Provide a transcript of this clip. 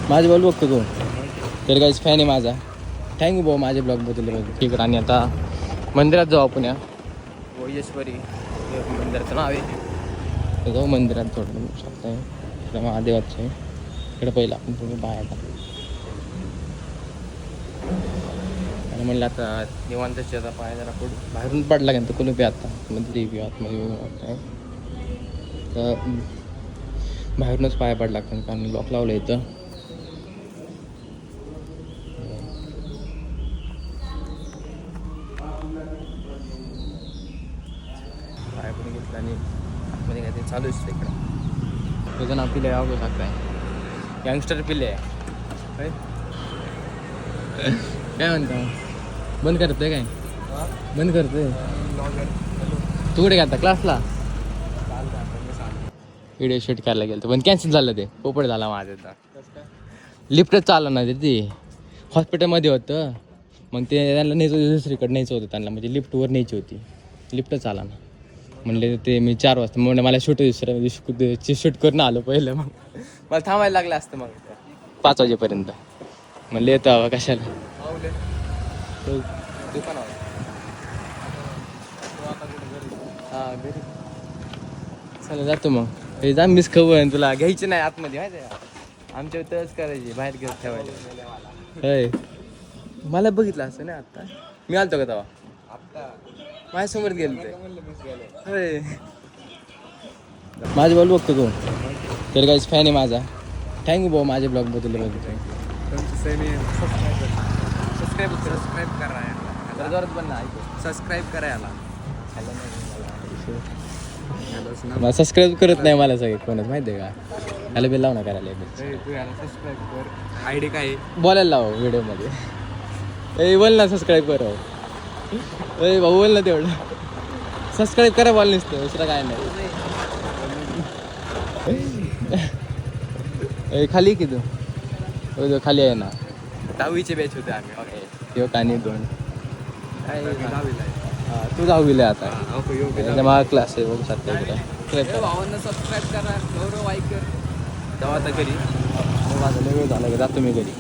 माझे ब्लॉग बघतो तू तर काहीच फॅन आहे माझा. थँक्यू भाऊ माझे ब्लॉग बघितले. ठीक आहे. आणि आता मंदिरात जाऊ आपण. या वैजेश्वरी मंदिराचं नाव आहे. जाऊ मंदिरात थोडं शकता इकडं महादेवाचं आहे. इकडं पहिलं आपण तुम्ही बाहेर आणि म्हणलं आता निवांतची आता पाय जरा बाहेरून पडला का तर कोणी पे आता मध्ये देवी आतमध्ये तर बाहेरूनच पाय पडला लागतात कारण लॉक लावलं इथं. पाय पण घेतला आणि आतमध्ये काय ते चालूच इकडं जण पिले आवडू शकताय. यंगस्टर पिले आहे काय म्हणता. बंद करतोय काय बंद करतोय. तू कुठे घालता क्लासला व्हिडिओ शूट करायला गेलं पण कॅन्सल झालं ते. पोपट झाला माझं तर. लिफ्टच चाललं ना ते हॉस्पिटलमध्ये होतं. मग ते त्यांना न्यायचं होतं दुसरीकडे न्यायचं होतं त्यांना म्हणजे लिफ्टवर न्यायची होती. लिफ्टच आला ना म्हणले ते मी 4 वाजता म्हणून मला शूट शूट करून आलो पहिलं. मग मला थांबायला लागलं असतं मग 5 वाजेपर्यंत. म्हणले येतं कशाला हां घरी चला जातो मग. हे जा मिस खबर तुला घ्यायची नाही आतमध्ये माहिती आहे का. आमच्या तरच करायची बाहेर घेऊन ठेवायला. होय मला बघितलं असं नाही आत्ता मी आलतो का तेव्हा आत्ता माझ्यासमोर गेलो ते होय. माझे ब्लॉग बघतो तू तर काहीच फॅन आहे माझा. थँक्यू भाऊ माझे ब्लॉग बघितले. सबस्क्राईब करायला मला सबस्क्राईब करत नाही मला सगळे कोणच माहिती आहे का. ह्याला बिल लाव ना करायला आयडी काय बोलायला लाव व्हिडिओमध्ये. ए बोल ना सबस्क्राईब कर. ए भाऊ बोल ना तेवढं सबस्क्राईब करा बोल नसतं दुसरं काय नाही. खाली की तू खाली आहे ना 10वीचे बॅच होते आम्ही. योग आणि 2 हां तू 10वीला आता माझा क्लास आहे बघू शकता. भावांना सबस्क्राईब करा गौरव ऐकर तेव्हा आता घरी माझा वेळ झाला जातो मी घरी.